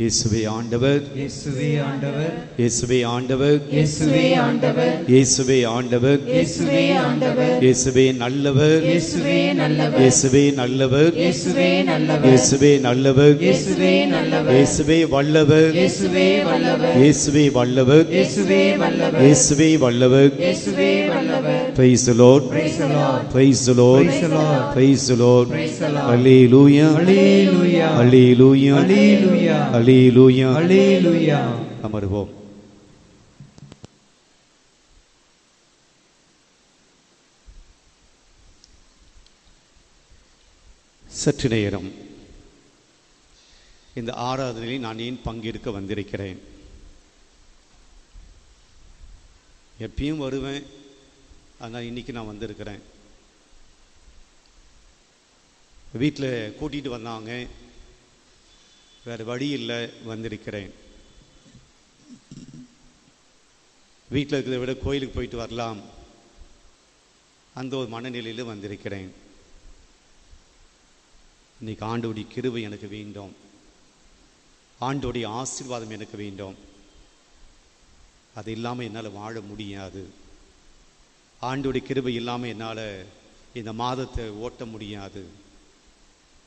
இயேசுவே ஆண்டவர், இயேசுவே ஆண்டவர், இயேசுவே ஆண்டவர், இயேசுவே ஆண்டவர், இயேசுவே ஆண்டவர், இயேசுவே ஆண்டவர், இயேசுவே நல்லவர், இயேசுவே நல்லவர், இயேசுவே நல்லவர், இயேசுவே நல்லவர், இயேசுவே நல்லவர், இயேசுவே நல்லவர், இயேசுவே வல்லவர், இயேசுவே வல்லவர், இயேசுவே வல்லவர், இயேசுவே வல்லவர், இயேசுவே வல்லவர். இயேசுவே வல்லவர். Praise the Lord, Praise the Lord, praise the Lord, Praise the Lord, praise the Lord. Praise the Lord. Hallelujah, Hallelujah, hallelujah, Hallelujah, hallelujah. Hallelujah. அமர்வோம். சற்று நேரம் இந்த ஆராதனையில் நான் ஏன் பங்கேற்க வந்திருக்கிறேன்? எப்பயும் வருவேன், ஆனால் இன்னைக்கு நான் வந்திருக்கிறேன். வீட்டில் கூட்டிகிட்டு வந்தாங்க, வேறு வழி இல்லை, வந்திருக்கிறேன். வீட்டில் இருக்கிறத விட கோயிலுக்கு போயிட்டு வரலாம், அந்த ஒரு மனநிலையில் வந்திருக்கிறேன். இன்னைக்கு ஆண்டோடைய கிருபை எனக்கு வேண்டும், ஆண்டோடைய ஆசீர்வாதம் எனக்கு வேண்டும். அது இல்லாமல் என்னால் வாழ முடியாது. ஆண்டோடைய கிருபை இல்லாமல் என்னால் இந்த மாதத்தை ஓட்ட முடியாது.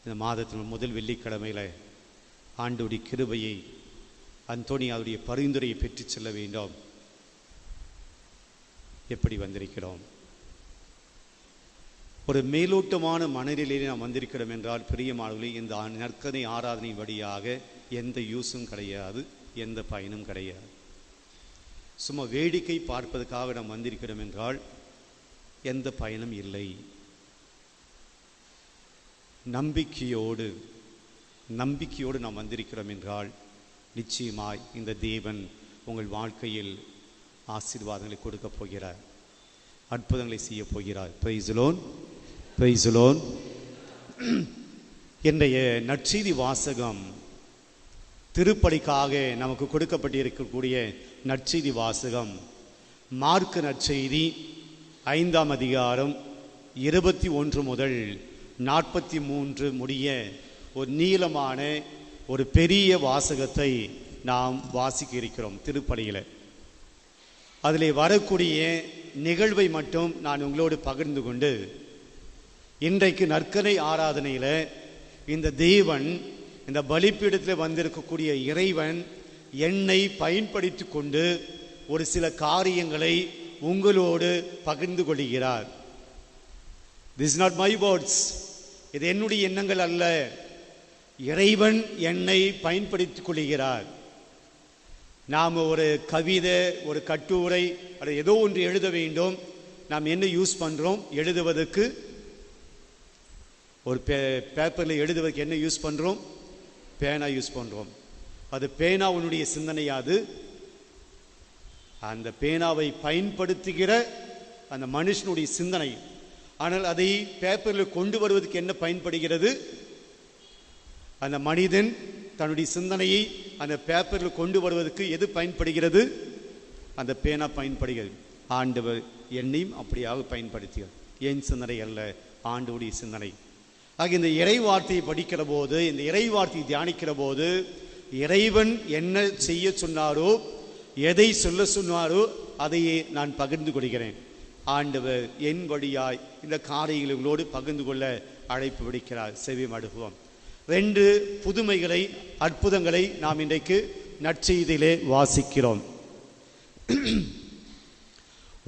இந்த மாதத்தின் முதல் வெள்ளிக்கிழமையில் ஆண்டோடைய கிருபையை, அந்தோனியாவுடைய பரிந்துரையை பெற்று செல்ல வேண்டும். எப்படி வந்திருக்கிறோம்? ஒரு மேலோட்டமான மனநிலையில் நாம் வந்திருக்கிறோம் என்றால், பிரியமானவர்களே, இந்த நற்கனை ஆராதனை வழியாக எந்த யூஸும் கிடையாது, எந்த பயனும் கிடையாது. சும்மா வேடிக்கை பார்ப்பதற்காக நாம் வந்திருக்கிறோம் என்றால் எந்த பயனும் இல்லை. நம்பிக்கையோடு நாம் வந்திருக்கிறோம் என்றால் நிச்சயமாய் இந்த தேவன் உங்கள் வாழ்க்கையில் ஆசீர்வாதங்களை கொடுக்க போகிறார், அற்புதங்களை செய்ய போகிறார். Praise the Lord, praise the Lord. இன்றைய நற்செய்தி வாசகம் திருப்பலிக்காக நமக்கு கொடுக்கப்பட்டிருக்கக்கூடிய நற்செய்தி வாசகம் மார்க்கு நற்செய்தி 5ஆம் அதிகாரம் 21 முதல் 43 முடிய ஒரு நீளமான ஒரு பெரிய வாசகத்தை நாம் வாசிக்க இருக்கிறோம் திருப்பலியில். அதில் வரக்கூடிய நிகழ்வை மட்டும் நான் உங்களோடு பகிர்ந்து கொண்டு, இன்றைக்கு நற்கனை ஆராதனையில் இந்த தேவன், இந்த பலிப்பீடத்தில் வந்திருக்கக்கூடிய இறைவன் என்னை பயன்படுத்தி கொண்டு ஒரு சில காரியங்களை உங்களோடு பகிர்ந்து கொள்கிறார். திஸ் நாட் மை வேர்ட்ஸ், இது என்னுடைய எண்ணங்கள் அல்ல, இறைவன் என்னை பயன்படுத்திக் கொள்கிறார். நாம் ஒரு கவிதை, ஒரு கட்டுரை, அது ஏதோ ஒன்று எழுத வேண்டும். நாம் என்ன யூஸ் பண்ணுறோம் எழுதுவதற்கு? ஒரு பேப்பரில் எழுதுவதற்கு என்ன யூஸ் பண்ணுறோம்? பேனா யூஸ் பண்ணுறோம். அது பேனாவுடைய சிந்தனையாது. அந்த பேனாவை பயன்படுத்துகிற அந்த மனுஷனுடைய சிந்தனை. ஆனால் அதை பேப்பரில் கொண்டு வருவதற்கு என்ன பயன்படுகிறது? அந்த மனிதன் தன்னுடைய சிந்தனையை அந்த பேப்பரில் கொண்டு வருவதற்கு எது பயன்படுகிறது? அந்த பேனா பயன்படுகிறது. ஆண்டவர் என்னையும் அப்படியாக பயன்படுத்துகிறார். என் சிந்தனை அல்ல, ஆண்டவருடைய சிந்தனை. ஆக இந்த இறை வார்த்தையை படிக்கிற போது, இந்த இறை வார்த்தையை தியானிக்கிற போது, இறைவன் என்ன செய்ய சொன்னாரோ, எதை சொல்ல சொன்னாரோ அதையே நான் பகிர்ந்து கொள்கிறேன். ஆண்டவர் என் வழியாய் இந்த காரியங்களோடு பகிர்ந்து கொள்ள அழைப்பு விடுக்கிறார். செவியம் அடுக்குவோம். 2 புதுமைகளை, அற்புதங்களை நாம் இன்றைக்கு நற்செய்தியிலே வாசிக்கிறோம்.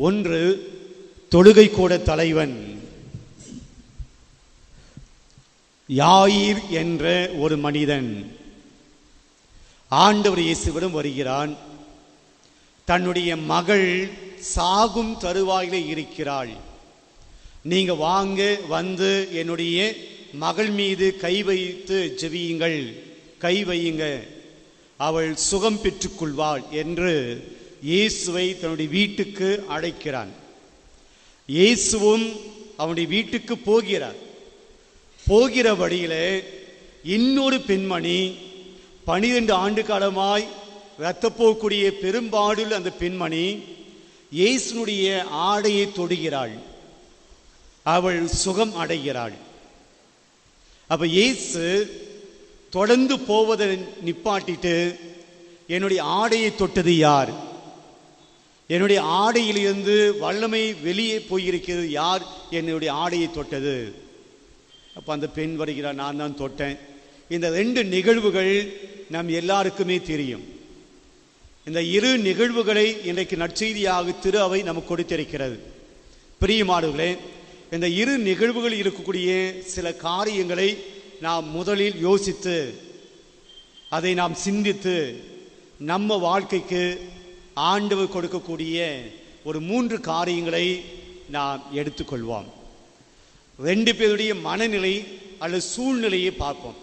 1, தொழுகை கூட தலைவன் யாயிர் என்ற ஒரு மனிதன் ஆண்டவர் இயேசுவிடம் வருகிறான். தன்னுடைய மகள் சாகும் தருவாயிலே இருக்கிறாள். நீங்க வாங்க, வந்து என்னுடைய மகள் மீது கை வைத்து ஜெபியுங்கள், கை வையுங்க, அவள் சுகம் பெற்றுக்கொள்வாள் என்று இயேசுவை தன்னுடைய வீட்டுக்கு அழைக்கிறான். இயேசுவும் அவனுடைய வீட்டுக்கு போகிறார். போகிற வழியிலே இன்னொரு பெண்மணி 12 ஆண்டு காலமாய் இரத்தப்போக்கூடிய பெரும்பாடுள்ள அந்த பெண்மணி இயேசுனுடைய ஆடையை தொடுகிறாள். அவள் சுகம் அடைகிறாள். அப்ப இயேசு தொடர்ந்து போவதை நிப்பாட்டிட்டு என்னுடைய ஆடையை தொட்டது யார், என்னுடைய ஆடையிலிருந்து வல்லமை வெளியே போயிருக்கிறது யார், என்னுடைய ஆடையை தொட்டது. அப்போ அந்த பெண் வருகிறார், நான் தான் தொட்டேன். இந்த 2 நிகழ்வுகள் நம் எல்லாருக்குமே தெரியும். இந்த 2 நிகழ்வுகளை இன்றைக்கு நற்செய்தியாக திரு அவை நமக்கு கொடுத்திருக்கிறது. பிரியமானவர்களே, இந்த 2 நிகழ்வுகள் இருக்கக்கூடிய சில காரியங்களை நாம் முதலில் யோசித்து அதை நாம் சிந்தித்து நம்ம வாழ்க்கைக்கு ஆண்டவர் கொடுக்கக்கூடிய ஒரு 3 காரியங்களை நாம் எடுத்துக்கொள்வோம். 2 பேருடைய மனநிலை அல்லது சூழ்நிலையை பார்ப்போம்.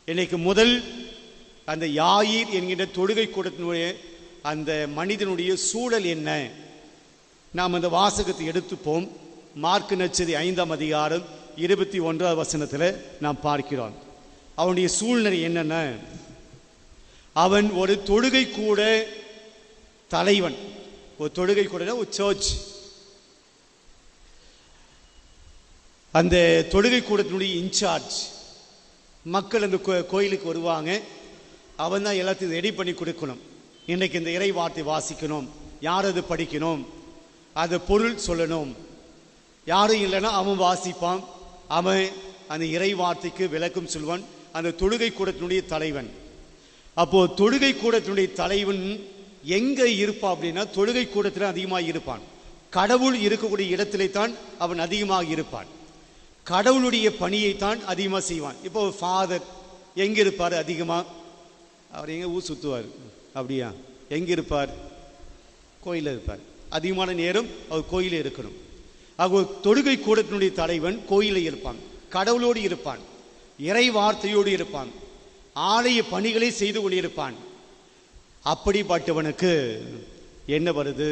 இன்னைக்கு முதல் அந்த யாயீர் என்கின்ற தொழுகை கூடத்தினுடைய அந்த மனிதனுடைய சூழல் என்ன, நாம் அந்த வாசகத்தை எடுத்துப்போம். மார்க்கு நற்செய்தி 5ஆம் அதிகாரம் 21வது வசனத்தில் நாம் பார்க்கிறோம். அவனுடைய சூழ்நிலை என்னென்ன? அவன் ஒரு தொழுகை கூட தலைவன். ஒரு தொழுகை கூட ஒரு சர்ச், அந்த தொழுகை கூடத்தினுடைய இன்சார்ஜ். மக்கள் அந்த கோயிலுக்கு வருவாங்க, அவன் தான் எல்லாத்தையும் ரெடி பண்ணி கொடுக்கணும். இன்றைக்கு இந்த இறை வார்த்தை வாசிக்கணும், யார் அது படிக்கணும், அது பொருள் சொல்லணும். யாரும் இல்லைன்னா அவன் வாசிப்பான், அவன் அந்த இறை வார்த்தைக்கு விளக்கம் சொல்வான். அந்த தொழுகை கூடத்தினுடைய தலைவன். அப்போ தொழுகை கூடத்தினுடைய தலைவன் எங்க இருப்பான் அப்படின்னா, தொழுகை கூடத்தில் அதிகமாக இருப்பான். கடவுள் இருக்கக்கூடிய இடத்திலே தான் அவன் அதிகமாக இருப்பான். கடவுளுடைய பணியை தான் அதிகமாக செய்வான். இப்போ ஃபாதர் எங்க இருப்பார் அதிகமாக? அவர் எங்க ஊர் சுற்றுவார். அப்படியா? எங்க இருப்பார்? கோயிலில் இருப்பார். அதிகமான நேரம் அவர் கோயிலில் இருக்கணும். ஆக தொழுகை கூடத்தினுடைய தலைவன் கோயிலில் இருப்பான், கடவுளோடு இருப்பான், இறை வார்த்தையோடு இருப்பான், ஆலய பணிகளை செய்து கொண்டிருப்பான். அப்படிப்பட்டவனுக்கு என்ன வருது?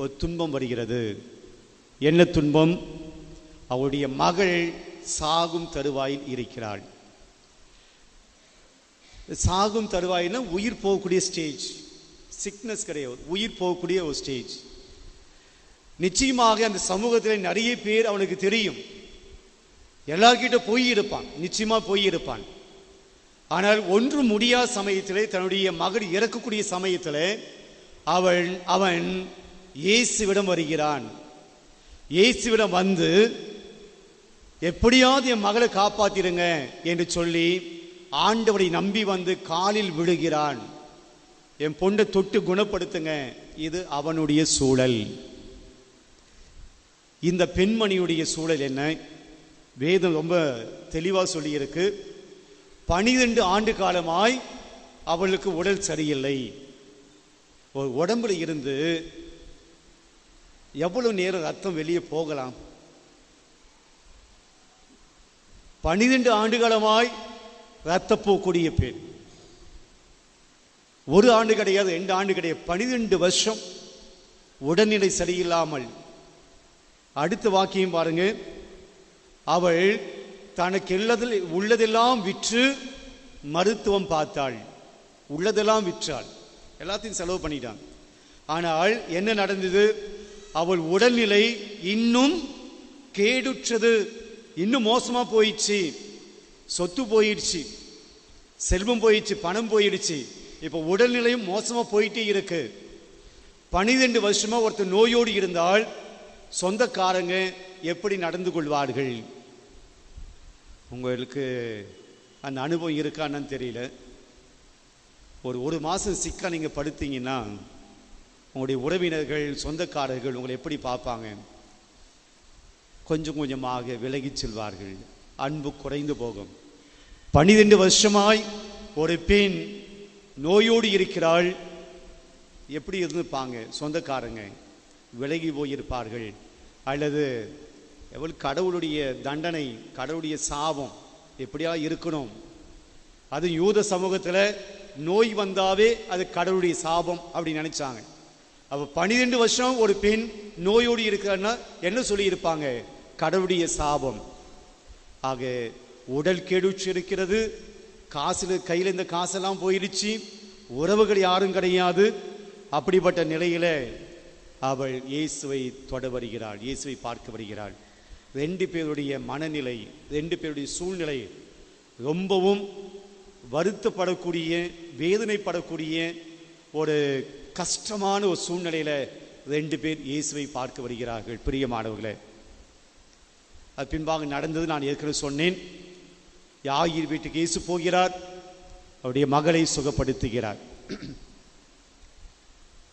ஒரு துன்பம் வருகிறது. என்ன துன்பம்? அவருடைய மகள் சாகும் தருவாயில் இருக்கிறாள். சாகும் தருவாயினா உயிர் போகக்கூடிய ஸ்டேஜ், சிக்னஸ் கிடையாது, உயிர் போகக்கூடிய ஒரு ஸ்டேஜ். நிச்சயமாக அந்த சமூகத்தில் நிறைய பேர் அவனுக்கு தெரியும், எல்லார்கிட்ட போய் இருப்பான், நிச்சயமா போய் இருப்பான். ஆனால் ஒன்று முடியாத சமயத்திலே, தன்னுடைய மகள் இறக்கக்கூடிய சமயத்தில் அவன் இயேசுவிடம் வருகிறான். இயேசுவிடம் வந்து எப்படியாவது என் மகளை காப்பாத்திடுங்க என்று சொல்லி ஆண்டவரை நம்பி வந்து காலில் விழுகிறான். என் பொண்ணை தொட்டு குணப்படுத்துங்க. இது அவனுடைய சூழல். இந்த பெண்மணியுடைய சூழல் என்ன? வேதம் ரொம்ப தெளிவாக சொல்லியிருக்கு. 12 ஆண்டு காலமாய் அவளுக்கு உடல் சரியில்லை. ஒரு உடம்புல இருந்து எவ்வளவு நேரம் ரத்தம் வெளியே போகலாம்? 12 ஆண்டு காலமாய் ரத்தப்போக்கூடிய பெண். 1 ஆண்டு கிடையாது, 2 ஆண்டு கிடையாது, 12 வருஷம் உடல்நிலை சரியில்லாமல். அடுத்த வாக்கியம் பாருங்க. அவள் தனக்கு உள்ளதெல்லாம் விற்று மருத்துவம் பார்த்தாள். உள்ளதெல்லாம் விற்றாள், எல்லாத்தையும் செலவு பண்ணிட்டான். ஆனால் என்ன நடந்தது? அவள் உடல்நிலை இன்னும் கேடுற்றது, இன்னும் மோசமா போயிடுச்சு. சொத்து போயிடுச்சு, செல்வம் போயிடுச்சு, பணம் போயிடுச்சு. இப்போ உடல்நிலையும் மோசமா போயிட்டே இருக்கு. 12 வருஷமா ஒருத்தர் நோயோடு இருந்தால் சொந்தக்காரங்க எப்படி நடந்து கொள்வார்கள்? உங்களுக்கு அந்த அனுபவம் இருக்கான்னு தெரியல. ஒரு மாதம் சிக்கா நீங்கள் படுத்தீங்கன்னா உங்களுடைய உறவினர்கள், சொந்தக்காரர்கள் உங்களை எப்படி பார்ப்பாங்க? கொஞ்சம் கொஞ்சமாக விலகி செல்வார்கள், அன்பு குறைந்து போகும். 12 வருஷமாய் ஒரு பெண் நோயோடு இருக்கிறாள். எப்படி இருந்துப்பாங்க? சொந்தக்காரங்க விலகி போயிருப்பார்கள். அல்லது எவ்வளவு கடவுளுடைய தண்டனை, கடவுளுடைய சாபம் எப்படியா இருக்கணும். அது யூத சமூகத்தில் நோய் வந்தாவே அது கடவுளுடைய சாபம் அப்படி நினைச்சாங்க. அப்போ 12 வருஷம் ஒரு பெண் நோயோடு இருக்கிறன்னா என்ன சொல்லி இருப்பாங்க? கடவுளுடைய சாபம். ஆக உடல் கெடுச்சு இருக்கிறது, கையில் இந்த காசெல்லாம் போயிடுச்சு, உறவுகள் யாரும் கிடையாது. அப்படிப்பட்ட நிலையில அவள் இயேசுவை தொட வருகிறாள், இயேசுவை பார்க்க வருகிறாள். 2 பேருடைய மனநிலை, 2 பேருடைய சூழ்நிலை ரொம்பவும் வருத்தப்படக்கூடிய, வேதனைப்படக்கூடிய ஒரு கஷ்டமான ஒரு சூழ்நிலையில் 2 பேர் இயேசுவை பார்க்க வருகிறார்கள். பிரியமானவர்களே, அது பின்பாக நடந்தது நான் ஏற்கனவே சொன்னேன். யாயிர் வீட்டுக்கு இயேசு போகிறார், அவருடைய மகளை சுகப்படுத்துகிறார்.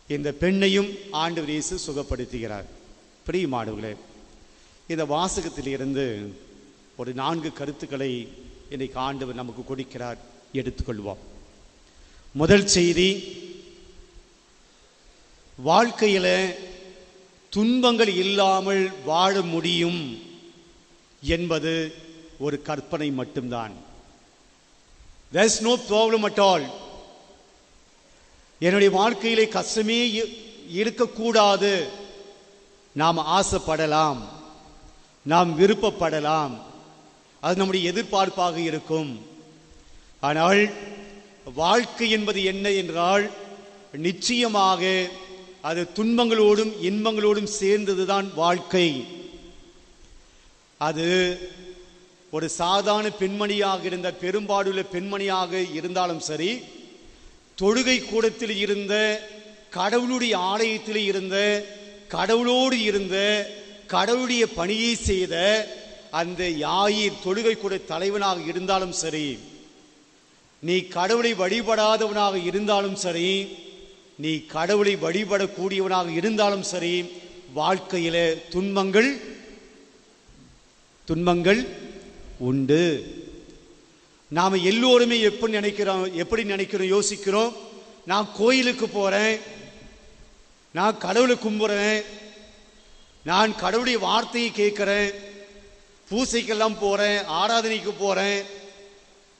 இந்த பெண்ணையும் ஆண்டவர் இயேசு சுகப்படுத்துகிறார். பிரியமானவர்களே, இந்த வாசகத்திலிருந்து ஒரு 4 கருத்துக்களை இன்னைக்கு ஆண்டவர் நமக்கு கொடுக்கிறார். எடுத்துக்கொள்வோம். முதல் செய்தி, வாழ்க்கையில துன்பங்கள் இல்லாமல் வாழ முடியும் என்பது ஒரு கற்பனை மட்டும்தான். There is no problem at all. என்னுடைய வாழ்க்கையிலே கஷ்டமே இருக்கக்கூடாது, நாம் ஆசைப்படலாம், நாம் விருப்பப்படலாம், அது நம்முடைய எதிர்பார்ப்பாக இருக்கும். ஆனால் வாழ்க்கை என்பது என்ன என்றால், நிச்சயமாக அது துன்பங்களோடும் இன்பங்களோடும் சேர்ந்ததுதான் வாழ்க்கை. அது ஒரு சாதாரண பெண்மணியாக இருந்த, பெரும்பாடுள்ள பெண்மணியாக இருந்தாலும் சரி, தொழுகை கூடத்தில் இருந்த, கடவுளுடைய ஆலயத்தில் இருந்த, கடவுளோடு இருந்த, கடவுளுடைய பணியை செய்த அந்த யாயிர் தொழுகை கூட தலைவனாக இருந்தாலும் சரி, நீ கடவுளை வழிபடாதவனாக இருந்தாலும் சரி, நீ கடவுளை வழிபடக்கூடியவனாக இருந்தாலும் சரி, வாழ்க்கையில துன்பங்கள் உண்டு. நாம எல்லோருமே எப்படி நினைக்கிறோம், யோசிக்கிறோம். நான் கோயிலுக்கு போறேன், நான் கடவுளை கும்புறேன், நான் கடவுளுடைய வார்த்தையை கேட்கிறேன், பூசைக்கெல்லாம் போறேன், ஆராதனைக்கு போறேன்,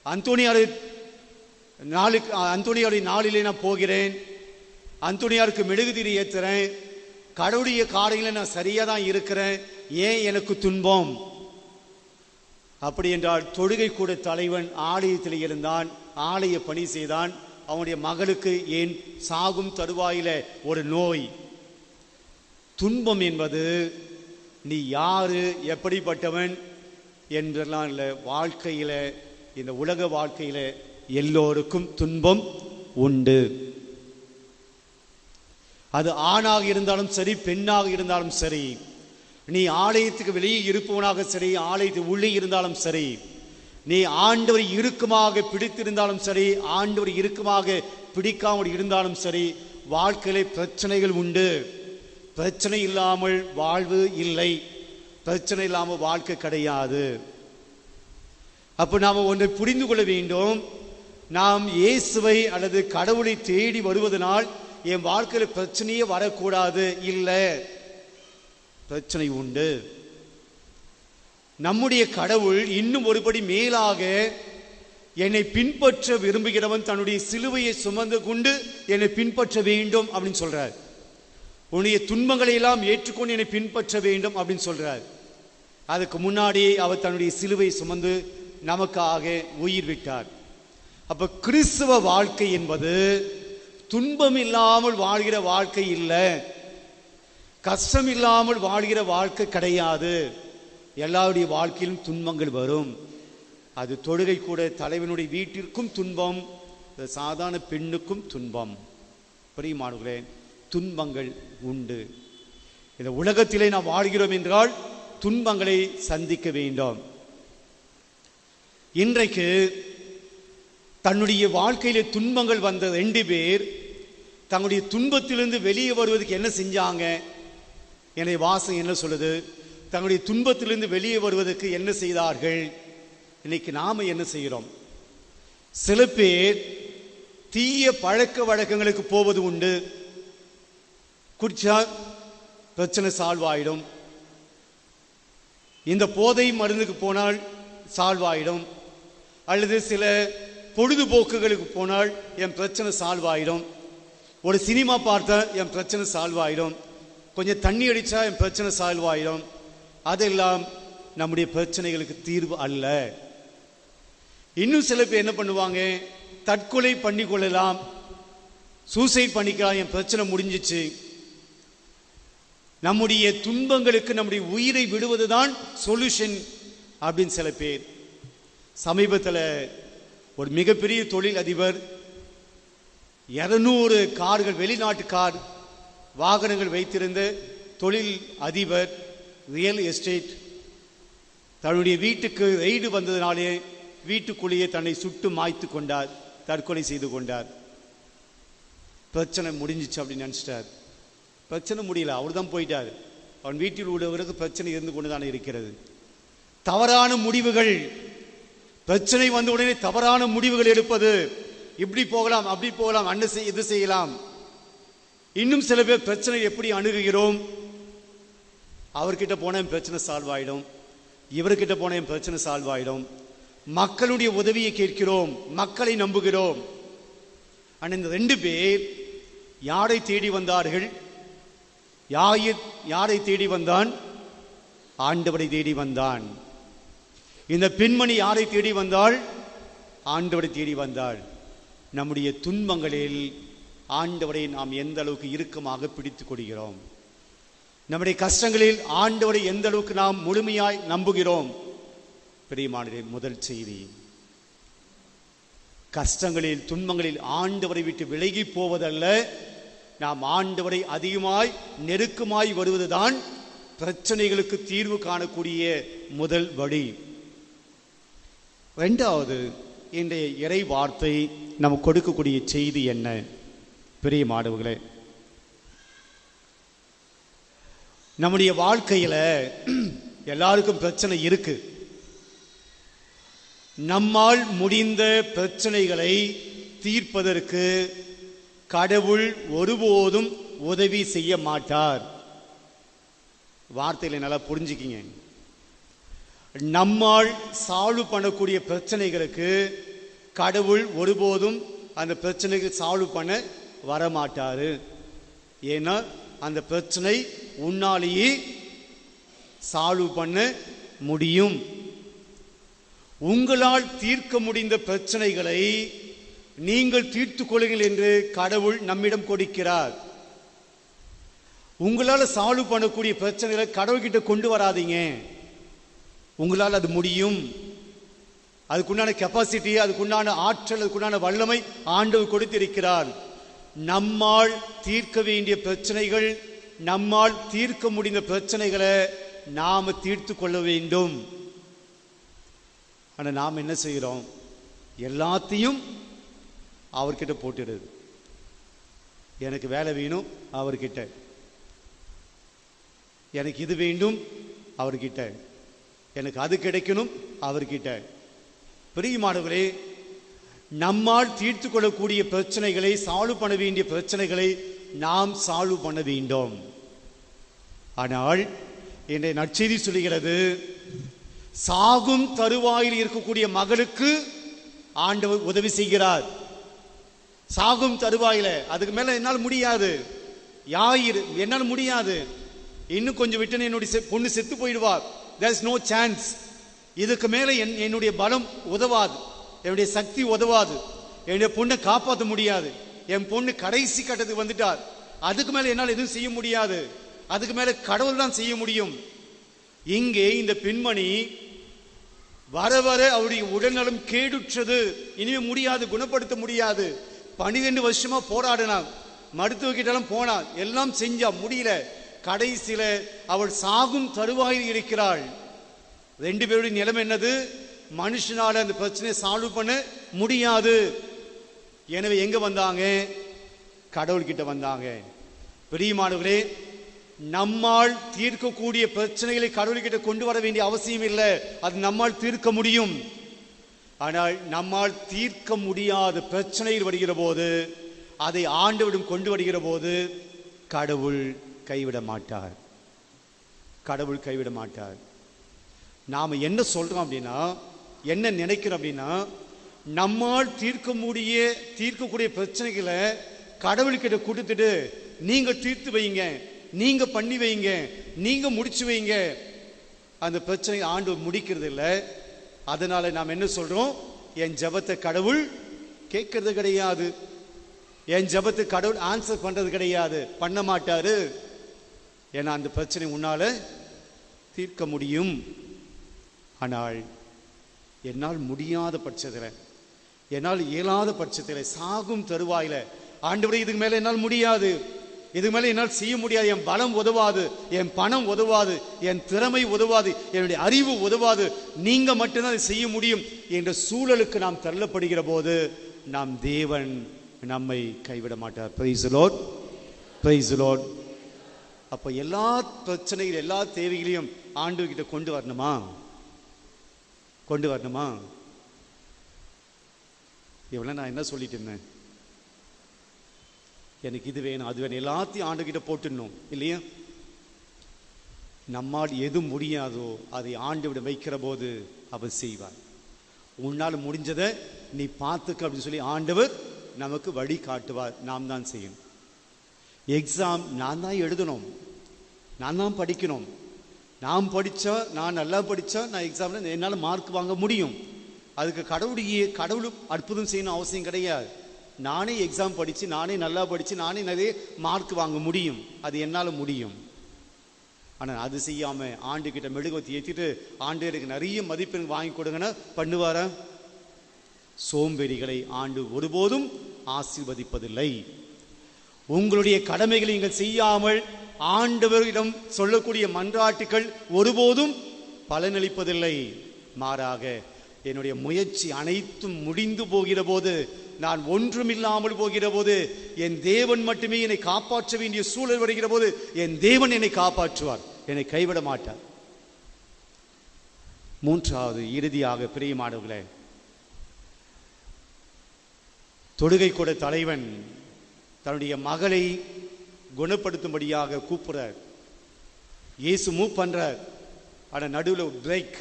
அந்தோனியாருடைய நாளிலே நான் போகிறேன், அந்தோனியாருக்கு மெழுகுதிரி ஏற்றுறேன், கடவுளுடைய காரியங்களை நான் சரியா தான் இருக்கிறேன், ஏன் எனக்கு துன்பம்? அப்படி என்றால் தொழுகை கூட தலைவன் ஆலயத்தில் இருந்தான், ஆலய பணி செய்தான். அவனுடைய மகளுக்கு ஏன் சாகும் தருவாயில ஒரு நோய். துன்பம் என்பது நீ யாரு, எப்படிப்பட்டவன் என்றெல்லாம் இல்லை. வாழ்க்கையில, இந்த உலக வாழ்க்கையில எல்லோருக்கும் துன்பம் உண்டு. அது ஆணாக இருந்தாலும் சரி, பெண்ணாக இருந்தாலும் சரி, நீ ஆலயத்துக்கு வெளியே இருப்பவனாக சரி, ஆலயத்துக்கு உள்ளே இருந்தாலும் சரி, நீ ஆண்டவரை இறுக்கமாக பிடித்திருந்தாலும் சரி, ஆண்டவரை இறுக்கமாக பிடிக்காமல் இருந்தாலும் சரி, வாழ்க்கையில பிரச்சனைகள் உண்டு. பிரச்சனை இல்லாமல் வாழ்வு இல்லை, பிரச்சனை இல்லாமல் வாழ்க்கை கிடையாது. அப்ப நாம ஒன்றை புரிந்து கொள்ள வேண்டும். நாம் இயேசுவை அல்லது கடவுளை தேடி வருவதனால் என் வாழ்க்கையில பிரச்சனையே வரக்கூடாது, இல்லை, பிரச்சனை உண்டு. நம்முடைய கடவுள் இன்னும் ஒருபடி மேலாக, என்னை பின்பற்ற விரும்புகிறவன் தன்னுடைய சிலுவையை சுமந்து கொண்டு என்னை பின்பற்ற வேண்டும் அப்படின்னு சொல்றார். உன்னுடைய துன்பங்களை எல்லாம் ஏற்றுக்கொண்டு என்னை பின்பற்ற வேண்டும் அப்படின்னு சொல்றார். அதுக்கு முன்னாடி அவர் தன்னுடைய சிலுவையை சுமந்து நமக்காக உயிர் விட்டார். அப்ப கிறிஸ்தவ வாழ்க்கை என்பது துன்பம் இல்லாமல் வாழ்கிற வாழ்க்கை இல்லை, கஷ்டம் இல்லாமல் வாழ்கிற வாழ்க்கை கிடையாது. எல்லாருடைய வாழ்க்கையிலும் துன்பங்கள் வரும். அது தொழுகை கூட தலைவனுடைய வீட்டிற்கும் துன்பம், சாதாரண பெண்ணுக்கும் துன்பம். பிரியமானவர்களே, துன்பங்கள் உண்டு. இந்த உலகத்திலே நாம் வாழ்கிறோம் என்றால் துன்பங்களை சந்திக்க வேண்டும். இன்றைக்கு தன்னுடைய வாழ்க்கையிலே துன்பங்கள் வந்த 2 பேர் தங்களுடைய துன்பத்திலிருந்து வெளியே வருவதற்கு என்ன செஞ்சாங்க? என்னுடைய வாசகம் என்ன சொல்லுது? தங்களுடைய துன்பத்திலிருந்து வெளியே வருவதற்கு என்ன செய்தார்கள்? இன்னைக்கு நாம என்ன செய்கிறோம்? சில பேர் தீய பழக்க வழக்கங்களுக்கு போவது உண்டு. குடிச்சா பிரச்சனை சால்வ் ஆயிடும், இந்த போதை மருந்துக்கு போனால் சால்வ் ஆயிடும், அல்லது சில பொழுதுபோக்குகளுக்கு போனால் என் பிரச்சனை சால்வ் ஆயிடும், ஒரு சினிமா பார்த்தா என் பிரச்சனை சால்வ் ஆயிடும், கொஞ்சம் தண்ணி அடிச்சா என் பிரச்சனை சால்வ் ஆயிடும். அதெல்லாம் நம்முடைய பிரச்சனைகளுக்கு தீர்வு அல்ல. இன்னும் சில பேர் என்ன பண்ணுவாங்க? தற்கொலை பண்ணி கொள்ளலாம், சூசைட் பண்ணிக்கலாம், என் பிரச்சனை முடிஞ்சிச்சு. நம்முடைய துன்பங்களுக்கு நம்முடைய உயிரை விடுவதுதான் சொல்யூஷன் அப்படின்னு சில பேர். சமீபத்தில் ஒரு மிகப்பெரிய தொழில் அதிபர் 200 கார்கள், வெளிநாட்டு கார் வாகனங்கள் வைத்திருந்த தொழில் அதிபர், ரியல் எஸ்டேட், தன்னுடைய வீட்டுக்கு ரெய்டு வந்ததினாலே வீட்டுக்குள்ளேயே தன்னை சுட்டு மாய்த்து கொண்டார், தற்கொலை செய்து கொண்டார். பிரச்சனை முடிஞ்சிச்சு அப்படின்னு நினைச்சிட்டார். பிரச்சனை முடியல, அவர் தான் போயிட்டார். அவன் வீட்டில் உள்ளவருக்கு பிரச்சனை இருந்து கொண்டுதான் இருக்கிறது. தவறான முடிவுகள், பிரச்சனை வந்த உடனே தவறான முடிவுகள் எடுப்பது, இப்படி போகலாம் அப்படி போகலாம், இது செய்யலாம். இன்னும் சில பேர் பிரச்சனை எப்படி அணுகுகிறோம், அவர்கிட்ட போன பிரச்சனை சால்வ் ஆயிடும், இவர்கிட்ட போன பிரச்சனை சால்வ் ஆயிடும். மக்களுடைய உதவியை கேட்கிறோம், மக்களை நம்புகிறோம். ஆனால் இந்த 2 பேர் யாரை தேடி வந்தார்கள்? யாரை தேடி வந்தான்? ஆண்டவரை தேடி வந்தான். இந்த பெண்மணி யாரை தேடி வந்தாள்? ஆண்டவரை தேடி வந்தாள். நம்முடைய துன்பங்களில் ஆண்டவரை நாம் எந்த அளவுக்கு இறுக்கமாக பிடித்துக் கொள்கிறோம்? நம்முடைய கஷ்டங்களில் ஆண்டவரை எந்த அளவுக்கு நாம் முழுமையாய் நம்புகிறோம்? பிரியமானவர்களே, முதல் செய்தி, கஷ்டங்களில் துன்பங்களில் ஆண்டவரை விட்டு விலகி போவதல்ல, நாம் ஆண்டவரை அதிகமாய் நெருக்கமாய் வருவதுதான் பிரச்சனைகளுக்கு தீர்வு காணக்கூடிய முதல் வழி. 2வது, இன்றைய இறை வார்த்தை நமக்கு கொடுக்கக்கூடிய செய்தி என்ன? பிரியமானவர்களே, நம்முடைய வாழ்க்கையில எல்லாருக்கும் பிரச்சனை இருக்கு. நம்மால் முடிந்த பிரச்சனைகளை தீர்ப்பதற்கு கடவுள் ஒருபோதும் உதவி செய்ய மாட்டார். வார்த்தையில நல்லா புரிஞ்சுக்கிங்க. நம்மால் சால்வ் பண்ணக்கூடிய பிரச்சனைகளுக்கு கடவுள் ஒருபோதும் அந்த பிரச்சனைக்கு சால்வ் பண்ண வரமாட்டாரு. ஏன்னா அந்த பிரச்சனை உன்னாலேயே சால்வ் பண்ண முடியும். உங்களால் தீர்க்க முடிந்த பிரச்சனைகளை நீங்கள் தீர்த்துக் கொள்ளுங்கள் என்று கடவுள் நம்மிடம் கொடுக்கிறார். உங்களால் சால்வ் பண்ணக்கூடிய பிரச்சனைகளை கடவுள்கிட்ட கொண்டு வராதீங்க. உங்களால் அது முடியும். அதுக்குண்டான கெப்பாசிட்டி, அதுக்குண்டான ஆற்றல், அதுக்குண்டான வல்லமை ஆண்டவர் கொடுத்திருக்கிறார். நம்மால் தீர்க்க வேண்டிய பிரச்சனைகள், நம்மால் தீர்க்க முடிந்த பிரச்சனைகளை நாம தீர்த்து கொள்ள வேண்டும். ஆனால் நாம் என்ன செய்கிறோம்? எல்லாத்தையும் அவர்கிட்ட போட்டுடுது. எனக்கு வேலை வேணும் அவர்கிட்ட, எனக்கு இது வேண்டும் அவர்கிட்ட, எனக்கு அது கிடைக்கணும் அவர்கிட்ட. பிரியமானவர்களே, நம்மால் தீர்த்து கொள்ளக்கூடிய பிரச்சனைகளை, சால்வ் பண்ண வேண்டிய பிரச்சனைகளை நாம் சால்வ் பண்ண வேண்டும். ஆனால் இன்றைய நற்செய்தி சொல்லுகிறது, சாகும் தருவாயில் இருக்கக்கூடிய மகளுக்கு ஆண்டவர் உதவி செய்கிறார். சாகும் தருவாயில, அதுக்கு மேல என்னால் முடியாது, என்னால் முடியாது, இன்னும் கொஞ்சம் விட்டு என்னுடைய பொண்ணு செத்து போயிடுவார், there is no chance, இதுக்கு மேல என்னுடைய பலம் உதவாது, என்னுடைய சக்தி உதவாது, என்னுடைய பொண்ணை காப்பாற்ற முடியாது, என் பொண்ணு கடைசி கட்டத்துக்கு வந்துட்டார், அதுக்கு மேல என்னால் எதுவும் செய்ய முடியாது, அதுக்கு மேல கடவுள் தான் செய்ய முடியும். இங்கே இந்த பெண்மணி வர வர அவருடைய உடல்நலம் கேடுற்றது, இனிமே முடியாது, குணப்படுத்த முடியாது. 12 வருஷமா போராடினா, மருத்துவ கிட்டலாம் போனா, எல்லாம் செஞ்சா, முடியல. கடைசியில அவள் சாகும் தருவாயில் இருக்கிறாள். 2 பேருடைய நிலைமை என்னது? மனுஷனால அந்த பிரச்சனையை சால்வ் பண்ண முடியாது. எனவே எங்க வந்தாங்க? கடவுள்கிட்ட வந்தாங்க. பிரியமானவர்களே, நம்மால் தீர்க்கக்கூடிய பிரச்சனைகளை கடவுள்கிட்ட கொண்டு வர வேண்டிய அவசியம் இல்லை, அது நம்மால் தீர்க்க முடியும். ஆனால் நம்மால் தீர்க்க முடியாத பிரச்சனையில் வருகிற போது, அதை ஆண்டவரிடம் கொண்டு வருகிற போது கடவுள் கைவிட மாட்டார். கடவுள் கைவிட மாட்டார். நாம என்ன சொல்றோம் அப்படின்னா, என்ன நினைக்கிறோம் அப்படின்னா, நம்மால் தீர்க்கக்கூடிய பிரச்சனைகளை கடவுள்கிட்ட கொடுத்துட்டு நீங்க தீர்த்து வைங்க, நீங்க பண்ணி வைங்க, நீங்க முடிச்சு வைங்க. அந்த பிரச்சனை ஆண்டவர் முடிக்கிறது இல்லை. அதனால நாம் என்ன சொல்றோம்? என் ஜெபத்தை கடவுள் கேட்கறது கிடையாது, என் ஜெபத்தை கடவுள் ஆன்சர் பண்றது கிடையாது, பண்ண மாட்டாரு. ஏன்னா அந்த பிரச்சனை உன்னால தீர்க்க முடியும். ஆனால் என்னால் முடியாத பட்சத்தில், என்னால் இயலாத பட்சத்தில் சாகும் தருவாயில, ஆண்டவரே இதுக்கு மேல என்னால் முடியாது, இதுக்கு மேல என்னால் செய்ய முடியாது, என் பலம் உதவாது, என் பணம் உதவாது, என் திறமை உதவாது, என்னுடைய அறிவு உதவாது, நீங்க மட்டும்தான் அதை செய்ய முடியும் என்ற சூழலுக்கு நாம் தள்ளப்படுகிற போது நாம் தேவன் நம்மை கைவிட மாட்டார். Praise the Lord, praise the Lord. அப்ப எல்லா பிரச்சனைகள் எல்லா தேவைகளையும் ஆண்டவர்கிட்ட கொண்டு வரணுமா? கொண்டு வரணுமா? இவ்வளவு நான் என்ன சொல்லிட்டு இருந்தேன்? எனக்கு இது வேணும் அது வேணும் எல்லாத்தையும் ஆண்டவர்கிட்ட போட்டுடணும் இல்லையா? நம்மால் எது முடியாதோ அதை ஆண்டவரிடம் வைக்கிற போது அவர் செய்வார். உன்னால் முடிஞ்சதை நீ பார்த்துக்க அப்படின்னு சொல்லி ஆண்டவர் நமக்கு வழி காட்டுவார். நாம் தான் செய்யணும். எக்ஸாம் நான் தான் எழுதணும், நான் தான் படிக்கணும். நான் படித்தா, நான் நல்லா படித்தா நான் எக்ஸாமில் என்னால் மார்க் வாங்க முடியும். அதுக்கு கடவுள் அற்புதம் செய்யணும் அவசியம் கிடையாது. நானே எக்ஸாம் படித்து, நானே நல்லா படித்து, நானே நிறைய மார்க் வாங்க முடியும். அது என்னால் முடியும். ஆனால் அது செய்யாமல் ஆண்டுகிட்ட மெழுகுவத்தி ஏற்றிட்டு ஆண்டவருக்கு நிறைய மதிப்பெண் வாங்கி கொடுங்கன்னா பண்ணுவாரா? சோம்பேறிகளை ஆண்டு ஒருபோதும் ஆசீர்வதிப்பதில்லை. உங்களுடைய கடமைகளை நீங்கள் செய்யாமல் ஆண்டவரிடம் சொல்லக்கூடிய மன்றாட்டுகள் ஒருபோதும் பலனளிப்பதில்லை. மாறாக என்னுடைய முயற்சி அனைத்தும் முடிந்து போகிற போது, நான் ஒன்றுமில்லாமல் போகிற போது, என் தேவன் மட்டுமே என்னை காப்பாற்ற வேண்டிய சூழல் வருகிற போது என் தேவன் என்னை காப்பாற்றுவார், என்னை கைவிட மாட்டார். மூன்றாவது இறுதியாக பிரியமானவர்களே, தொடுகை கூட தலைவன் தன்னுடைய மகளை குணப்படுத்தும்படியாக கூப்பிடுறார். இயேசு மூவ் பண்றார். ஆனால் நடுவில் பிரேக்.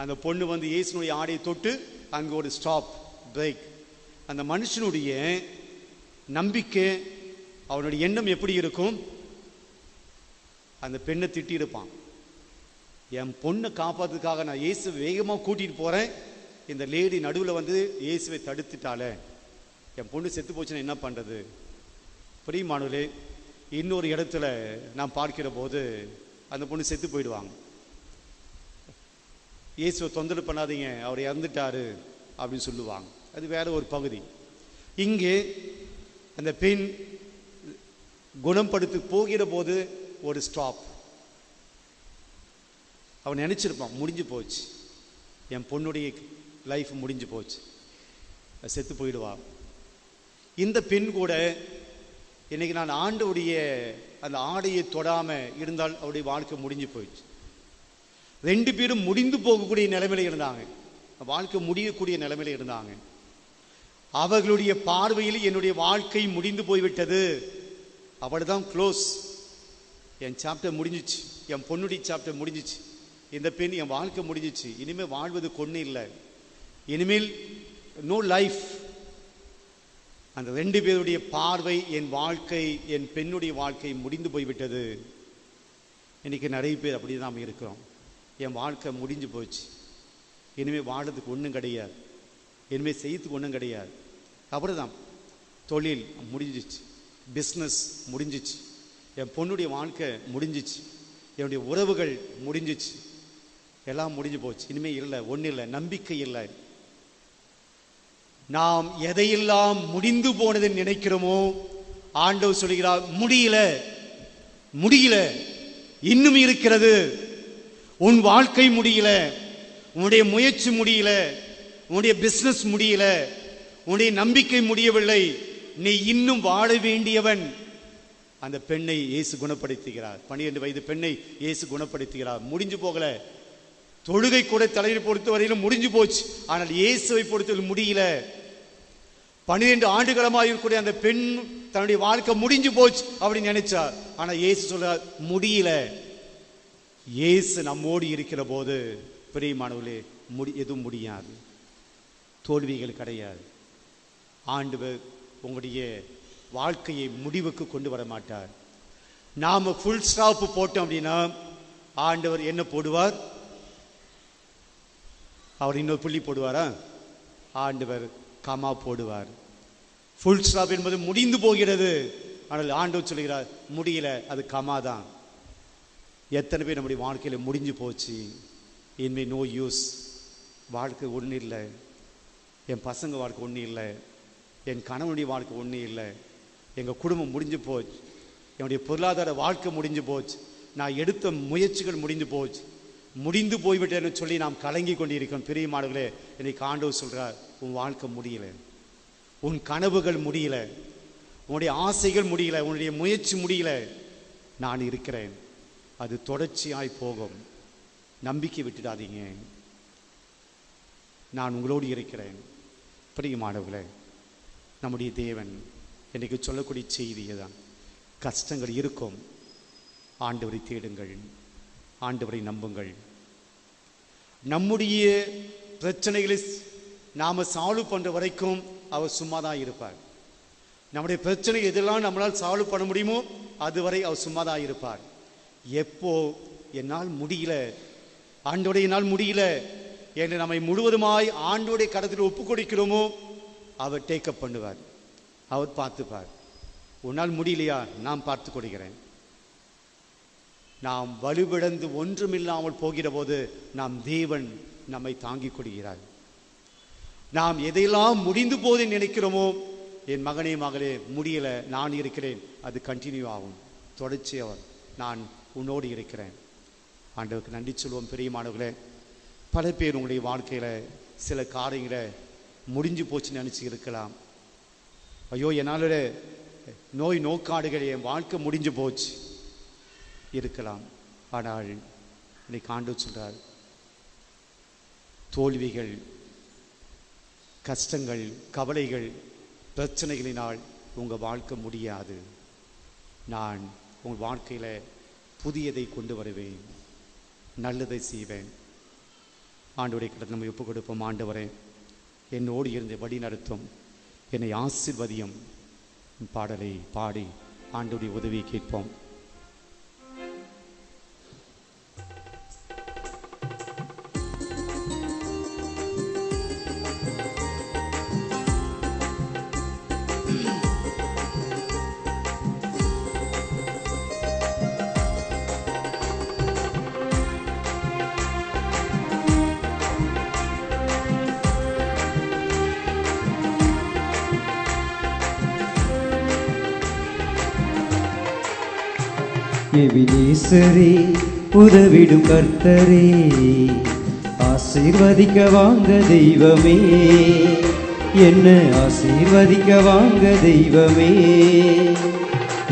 அந்த பொண்ணு வந்து இயேசுனுடைய ஆடையை தொட்டு அங்கே ஒரு ஸ்டாப், பிரேக். அந்த மனுஷனுடைய நம்பிக்கை, அவனுடைய எண்ணம் எப்படி இருக்கும்? அந்த பெண்ணை திட்டி இருப்பான். என் பொண்ணை காப்பாற்றுறதுக்காக நான் இயேசு வேகமாக கூட்டிட்டு போறேன், இந்த லேடி நடுவில் வந்து இயேசுவை தடுத்துட்டாலே, என் பொண்ணு செத்து போச்சுன்னா என்ன பண்றது? பிரியமானவர்களே, இன்னொரு இடத்துல நான் பார்க்கிற போது அந்த பொண்ணு செத்து போயிடுவாங்க. இயேசுவை தொந்தரவு பண்ணாதீங்க, அவர் இறந்துட்டாரு அப்படின்னு சொல்லுவாங்க. அது வேற ஒரு பகுதி. இங்கே அந்த பெண் குணப்படுத்த போகிற போது ஒரு ஸ்டாப். அவன் நினைச்சிருப்பான் முடிஞ்சு போச்சு, என் பொண்ணுடைய லைஃப் முடிஞ்சு போச்சு, செத்து போயிடுவான். இந்த பெண் கூட இன்னைக்கு நான் ஆண்டவருடைய அந்த ஆடையை தொடாம இருந்தால் அவருடைய வாழ்க்கை முடிஞ்சு போயிடுச்சு. ரெண்டு பேரும் முடிந்து போகக்கூடிய நிலைமையில இருந்தாங்க, வாழ்க்கை முடியக்கூடிய நிலைமையில இருந்தாங்க. அவர்களுடைய பார்வையில் என்னுடைய வாழ்க்கை முடிந்து போய்விட்டது, அவள்தான் க்ளோஸ், என் சாப்டர் முடிஞ்சிச்சு, என் பொண்ணுடைய சாப்டர் முடிஞ்சிச்சு, இந்த பெண் என் வாழ்க்கை முடிஞ்சிச்சு, இனிமேல் வாழ்வது கொண்டு இல்லை, இனிமேல் நோ லைஃப். அந்த ரெண்டு பேருடைய பார்வை என் வாழ்க்கை, என் பெண்ணுடைய வாழ்க்கை முடிந்து போய்விட்டது. இன்னைக்கு நிறைய பேர் அப்படி தான் இருக்கிறோம். என் வாழ்க்கை முடிஞ்சு போச்சு, இனிமேல் வாழறதுக்கு ஒன்றும் கிடையாது, இனிமேல் செய்யறதுக்கு ஒன்றும் கிடையாது. அப்படிதான் தொழில் முடிஞ்சிச்சு, பிஸ்னஸ் முடிஞ்சிச்சு, என் பொண்ணுடைய வாழ்க்கை முடிஞ்சிச்சு, என்னுடைய உறவுகள் முடிஞ்சிச்சு, எல்லாம் முடிஞ்சு போச்சு, இனிமேல் இல்லை, ஒன்றும் இல்லை, நம்பிக்கை இல்லை. நாம் எதையெல்லாம் முடிந்து போனதை நினைக்கிறோமோ ஆண்டவர் சொல்கிறார், முடியல முடியல, இன்னும் இருக்கிறது. உன் வாழ்க்கை முடியல, உன்னுடைய முயற்சி முடியல, உன்னுடைய பிசினஸ் முடியல, உன்னுடைய நம்பிக்கை முடியவில்லை, நீ இன்னும் வாழ வேண்டியவன். அந்த பெண்ணை இயேசு குணப்படுத்துகிறார். 12 வயது பெண்ணை இயேசு குணப்படுத்துகிறார். முடிஞ்சு போகல. தொழுகை கூட தலைவர் பொறுத்த வரையிலும் முடிஞ்சு போச்சு, ஆனால் இயேசுவை பொறுத்தவரை முடியல. 12 ஆண்டுகளமாக இருக்கக்கூடிய அந்த பெண் தன்னுடைய வாழ்க்கை முடிஞ்சு போச்சு அப்படின்னு நினைச்சார். ஆனா இயேசு சொல்றார் முடியல. இயேசு நம்மோடு இருக்கிற போது பிரியமானவர்களே எதுவும் முடியாது, தோல்விகள் கிடையாது. ஆண்டவர் உங்களுடைய வாழ்க்கையை முடிவுக்கு கொண்டு வர மாட்டார். நாம ஃபுல் ஸ்டாப் போட்டோம் அப்படின்னா ஆண்டவர் என்ன போடுவார்? அவர் இன்னொரு புள்ளி போடுவாரா? ஆண்டவர் கமா போடுவார். ஃபுல் ஸ்டாப் என்பது முடிந்து போகிறது, ஆனால் ஆண்டவர் சொல்கிறார் முடியல, அது கமா தான். எத்தனை பேர் நம்முடைய வாழ்க்கையில் முடிஞ்சு போச்சு, இனிமே நோ யூஸ், வாழ்க்கை ஒன்றும் இல்லை, என் பசங்க வாழ்க்கை ஒன்றும் இல்லை, என் கணவனுடைய வாழ்க்கை ஒன்றும் இல்லை, எங்கள் குடும்பம் முடிஞ்சு போச்சு, என்னுடைய பொருளாதார வாழ்க்கை முடிஞ்சு போச்சு, நான் எடுத்த முயற்சிகள் முடிந்து போச்சு, முடிந்து போய்விட்டேன்னு சொல்லி நாம் கலங்கி கொண்டிருக்கோம். பிரியமானவர்களே, இன்னைக்கு ஆண்டவர் சொல்கிறார், உன் வாழ்க்கை முடியல, உன் கனவுகள் முடியல, உன்னுடைய ஆசைகள் முடியல, உன்னுடைய முயற்சி முடியல, நான் இருக்கிறேன், அது தொடர்ச்சியாய் போகும், நம்பிக்கை விட்டுடாதீங்க, நான் உங்களோடு இருக்கிறேன். பிரியமானவர்களே, நம்முடைய தேவன் இன்னைக்கு சொல்லக்கூடிய செய்தியை தான், கஷ்டங்கள் இருக்கும், ஆண்டவரை தேடுங்கள், ஆண்டவரை நம்புங்கள். நம்முடைய பிரச்சனைகளை நாம் சால்வ் பண்ணுற வரைக்கும் அவர் சும்மா தான் இருப்பார். நம்முடைய பிரச்சனை எதெல்லாம் நம்மளால் சால்வ் பண்ண முடியுமோ அதுவரை அவர் சும்மா தான் இருப்பார். எப்போ என்னால் முடியல, ஆண்டோடைய என்னால் முடியல என்று நம்மை முழுவதுமாய் ஆண்டோடைய கரத்தில் ஒப்பு கொடுக்கிறோமோ அவர் டேக்கப் பண்ணுவார், அவர் பார்த்துப்பார். உன்னால் முடியலையா, நான் பார்த்து கொடுக்கிறேன். நாம் வலுவிழந்து ஒன்றுமில்லாமல் போகிற போது நாம் தேவன் நம்மை தாங்கிக் கொள்கிறார். நாம் எதையெல்லாம் முடிந்து போது நினைக்கிறோமோ, என் மகனே மகளே முடியல, நான் இருக்கிறேன், அது கண்டினியூ ஆகும், தொடர்ச்சியாக நான் உன்னோடு இருக்கிறேன். ஆண்டவருக்கு நன்றி சொல்வோம். பிரியமானவர்களே, பல பேர் உங்களுடைய வாழ்க்கையில் சில காரியங்களை முடிஞ்சு போச்சுன்னு நினச்சி இருக்கலாம். ஐயோ, என்னால் நோய் நோக்காடுகள் என் வாழ்க்கை முடிஞ்சு போச்சு இருக்கலாம். ஆனால் இன்னைக்கு ஆண்டவர் சொல்றார், தோல்விகள், கஷ்டங்கள், கவலைகள், பிரச்சனைகளினால் உங்கள் வாழ்க்கை முடியாது. நான் உங்கள் வாழ்க்கையில் புதியதை கொண்டு வருவேன், நல்லதை செய்வேன். ஆண்டவருடைய கிட்ட நம்ம ஒப்பு கொடுப்போம். ஆண்டவரே, என்னோடு இருந்து வழி நடத்தும், என்னை ஆசீர்வதியும் பாடலை பாடி ஆண்டவருடைய உதவியை கேட்போம். எபினேசரே, உதவிடும் கர்த்தரே, ஆசீர்வதிக்க வாங்க தெய்வமே, என்ன ஆசீர்வதிக்க வாங்க தெய்வமே.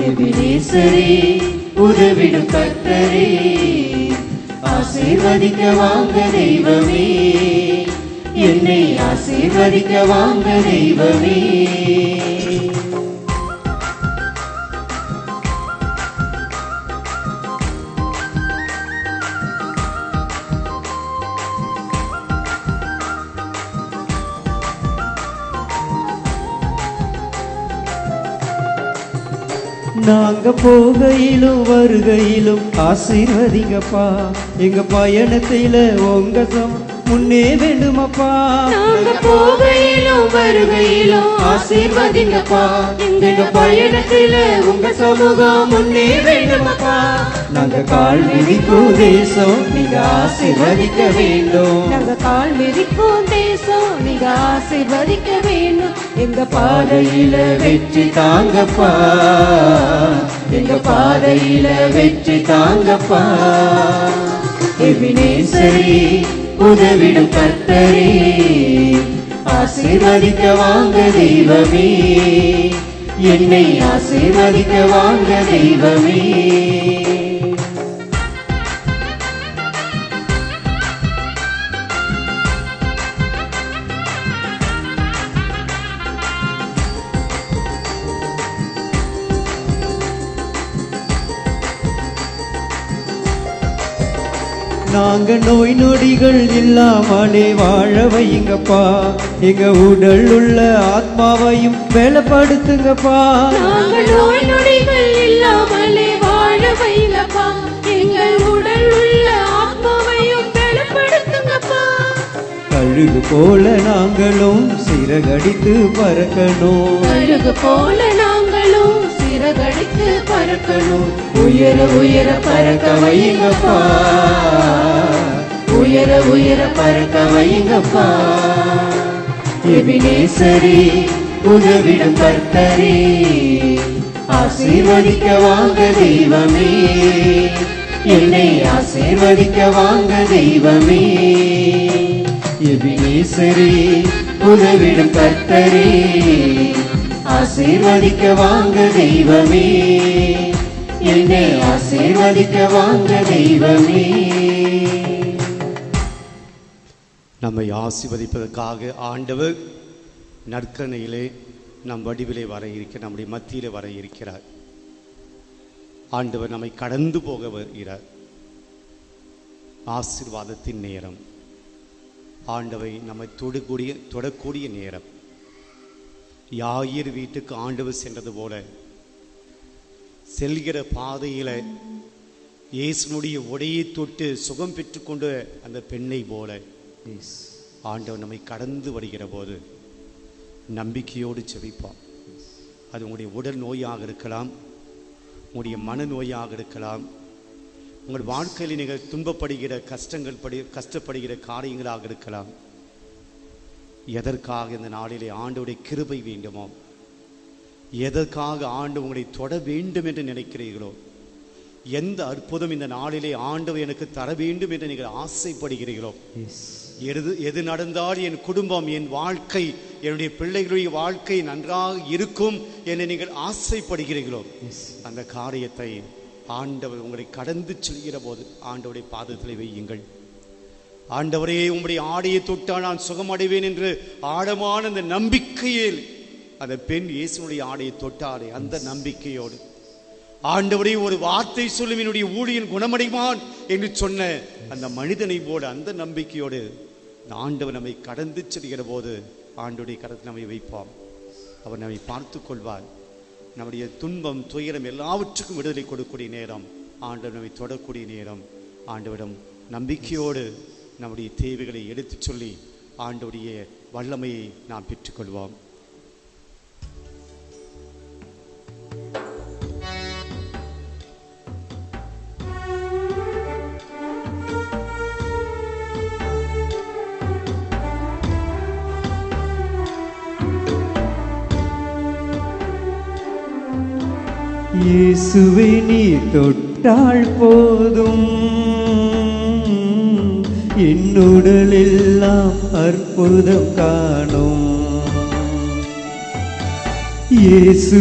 எபினேசரே, உதவிடும் கர்த்தரே, ஆசீர்வதிக்க வாங்க தெய்வமே, என்னை ஆசீர்வதிக்க வாங்க தெய்வமே. நாங்க போகையிலும் வருகையிலும் ஆசீர்வதிங்கப்பா, எங்க பயணத்தில உங்க முன்னே வேண்டுமப்பா. நாங்க போகையிலும் வருகையிலும் ஆசீர்வதிங்கப்பா, எங்க பயணத்தில உங்க சமூகம் முன்னே வேண்டுமப்பா. நாங்க கால் மிதிக்கும் தேசம் நீங்க ஆசீர்வதிக்க வேண்டும், நாங்க கால் மிதிக்கும் தேசம் நீங்க ஆசீர்வதிக்க வேண்டும். எங்க பாதையில வெற்றி தாங்கப்பா, எங்க பாதையில வெற்றி தாங்கப்பா. எபினேசரே, உதவிடும் கர்த்தரே, ஆசீர்வதிக்க வாங்க தெய்வமே, என்னை ஆசீர்வதிக்க வாங்க தெய்வமே. நாங்க நோய் நொடிகள் இல்லாமலே வாழ வையுங்கப்பா, எங்க உடல் உள்ள ஆத்மாவையும் பலப்படுத்துங்கப்பா. நாங்க நோய் நொடிகள் இல்லாமலே வாழ வைங்கப்பா, எங்கள் உடல் உள்ள ஆத்மாவையும் பலப்படுத்துங்கப்பா. கழுகு போல நாங்களும் சிறகடித்து பறக்கணும், கழுகு போல நாங்களும் சிறகடித்து பறக்கணும். உயர உயர பறக்க வைங்கப்பா, உயர உயர பறக்க வைங்கப்பா. எபினேசரே உதவிடும் கர்த்தரே ஆசீர்வதிக்க வாங்க தெய்வமே என்னை ஆசீர்வதிக்க வாங்க தெய்வமே எபினேசரே உதவிடும் கர்த்தரே ஆசீர்வதிக்க வாங்க தெய்வமே என்னை ஆசீர்வதிக்க வாங்க தெய்வமே. நம்மை ஆசீர்வதிப்பதற்காக ஆண்டவர் நற்கணையிலே நம் வடிவிலே வர இருக்கிற நம்முடைய மத்தியிலே வர இருக்கிறார். ஆண்டவர் நம்மை கடந்து போக வருகிறார். ஆசீர்வாதத்தின் நேரம், ஆண்டவை நம்மை தொடக்கூடிய நேரம். யாயிர் வீட்டுக்கு ஆண்டவர் சென்றது போல செல்கிற பாதையில இயேசுனுடைய உடையை தொட்டு சுகம் பெற்றுக்கொண்ட அந்த பெண்ணை போல ஆண்டவர் நம்மை கடந்து வருகிற போது நம்பிக்கையோடு ஜெபிப்போம். அது உங்களுடைய உடல் நோயாக இருக்கலாம், உங்களுடைய மனநோயாக இருக்கலாம், உங்கள் வாழ்க்கையில் நீங்கள் துன்பப்படுகிற கஷ்டப்படுகிற காரியங்களாக இருக்கலாம். எதற்காக இந்த நாளிலே ஆண்டவருடைய கிருபை வேண்டுமோ, எதற்காக ஆண்டு உங்களை தொட வேண்டும் என்று நினைக்கிறீர்களோ, எந்த அற்புதம் இந்த நாளிலே ஆண்டவர் எனக்கு தர வேண்டும் என்று நீங்கள் ஆசைப்படுகிறீர்களோ, எது நடந்தால் என் குடும்பம், என் வாழ்க்கை, என்னுடைய பிள்ளைகளுடைய வாழ்க்கை நன்றாக இருக்கும் என்று நீங்கள் ஆசைப்படுகிறீர்களோ, அந்த காரியத்தை ஆண்டவர் உங்களை கடந்து செல்கிற போது ஆண்டவருடைய பாதத்தில் வையுங்கள். ஆண்டவரே, உம்முடைய ஆடையை தொட்டால் நான் சுகமடைவேன் என்று ஆழமான அந்த நம்பிக்கையில் அந்த பெண் இயேசுனுடைய ஆடையை தொட்டாலே அந்த நம்பிக்கையோடு ஆண்டவரே ஒரு வார்த்தை சொல்லும் என்னுடைய ஊழியன் குணமடைவான் என்று சொன்ன அந்த மனிதனை போல அந்த நம்பிக்கையோடு ஆண்டவர் நம்மை கடந்து செல்கிற போது ஆண்டவருடைய கரத்தில் நம்மை வைப்போம். அவர் நம்மை பார்த்து கொள்வார். நம்முடைய துன்பம், துயரம் எல்லாவற்றுக்கும் விடுதலை கொடுக்கக்கூடிய நேரம், ஆண்டவர் நம்மை தொடக்கூடிய நேரம். ஆண்டவரிடம் நம்பிக்கையோடு நம்முடைய தேவைகளை எடுத்துச் சொல்லி ஆண்டவருடைய வல்லமையை நாம் பெற்றுக்கொள்வோம். இயேசுவை நீ தொட்டால் போதும் என்னுடலெல்லாம் அற்புதம் காணும். இயேசு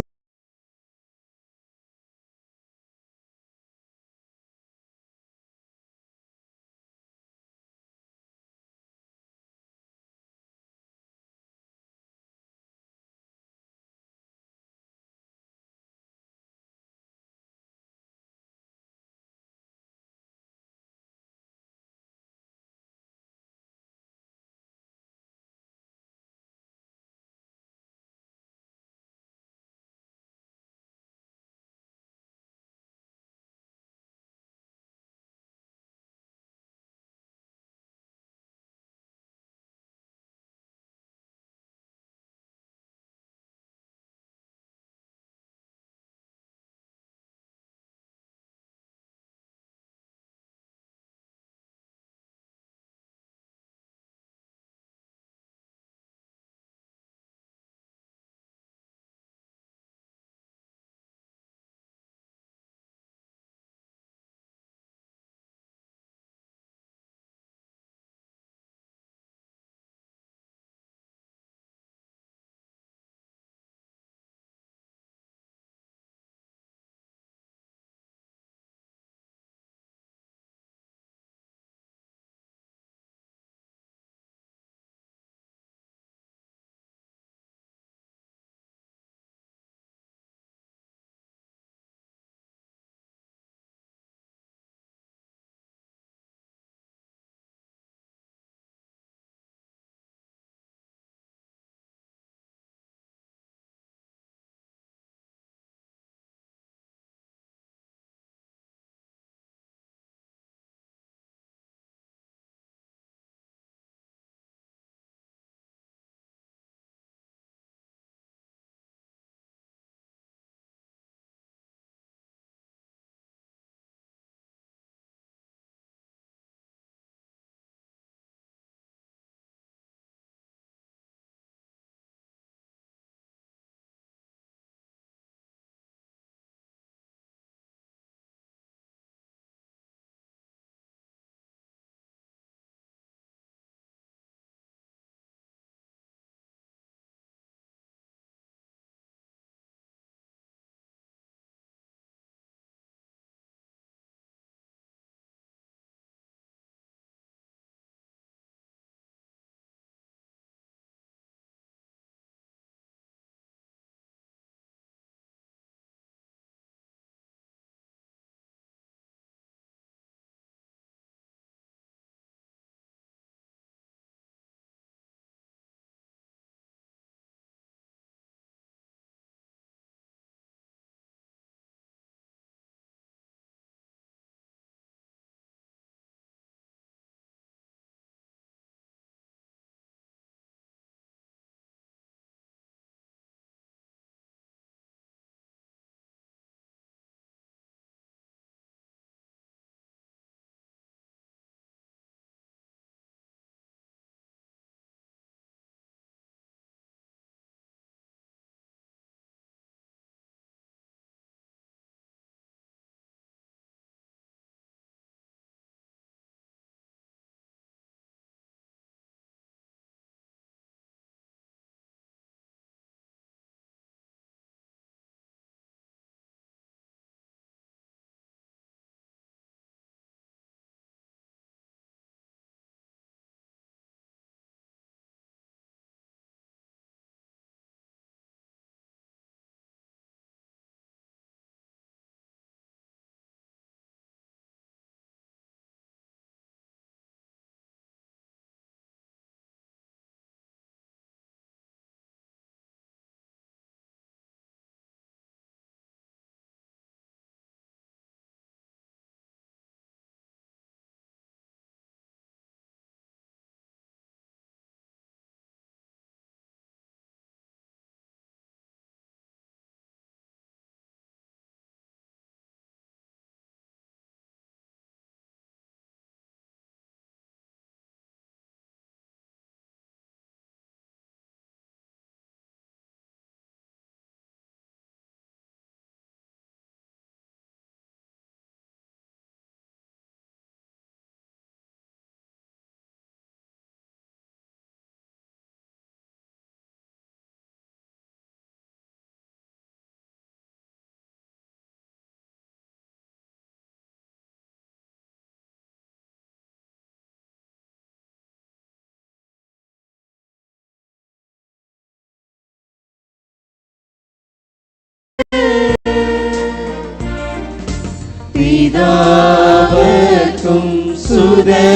பிதாவர்க்கும் சுதனிவர்க்கும்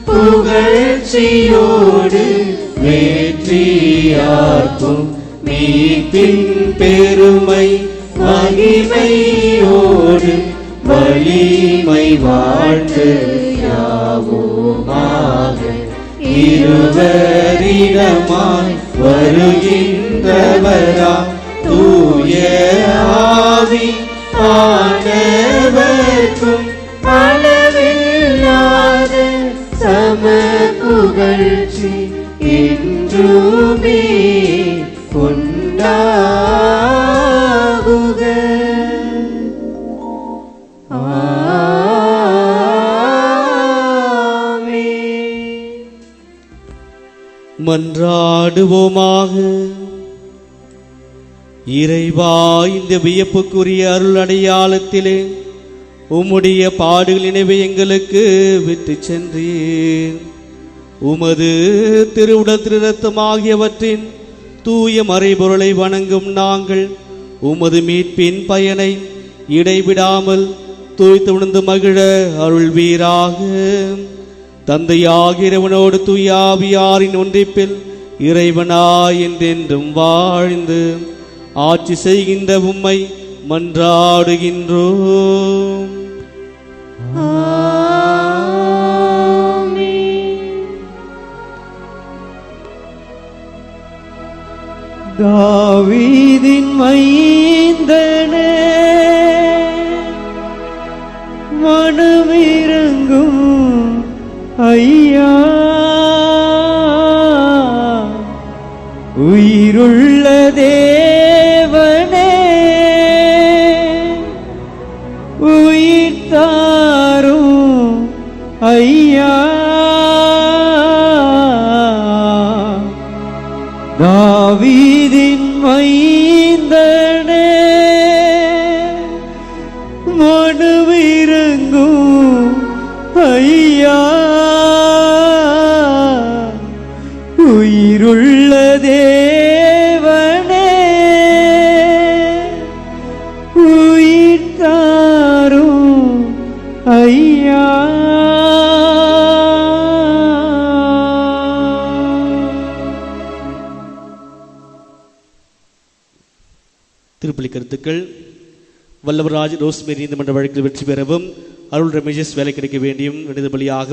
புகழ்ச்சியோடு வெற்றியார்க்கும் மீட்பின் பெருமை மகிமையோடு வலிமை வாழ்த்து யாவுமாக இருவரிடமாய் வருகின்றவரா தூய ஆவி ஆனவர்க்கும் அளவில்லாத சம புகழ்ச்சி என்றுமே கொண்டாகுக. மன்றாடுவோமாக. இறைவா, இந்த வியப்புக்குரிய அருள் அடையாளத்திலே உம்முடைய பாடுகள் நினைவை எங்களுக்கு விட்டு சென்றீர். உமது திருவுடல் திரு இரத்தம் ஆகியவற்றின் தூய மறைபொருளை வணங்கும் நாங்கள் உமது மீட்பின் பயனை இடைவிடாமல் தூய்த்து உணர்ந்து மகிழ அருள்வீராக. தந்தையாகிய இறைவனோடு தூய ஆவியாரின் ஒன்றிப்பில் இறைவனாய் என்றென்றும் வாழ்ந்து ஆட்சி செய்கின்ற உம்மை மன்றாடுகின்றோம். தாவீதின் மைந்தனே, மனமிரங்கும் ஐயா, உயிருள்ள தேவனே, உயிர் தாரும் ஐயா, தாவீதின் மைந்தனே, மனமிரங்கும் ஐயா, உயிருள்ள தேவனே, உயிர் தாரும் ஐயா. திருப்பலி கருத்துக்கள். வல்லவராஜ் ரோஸ்மேரி நீதிமன்ற வழக்கில் வெற்றி பெறவும், அருள் ரமேஷ் வேலை கிடைக்க வேண்டியும் விடுதபலியாகவும்,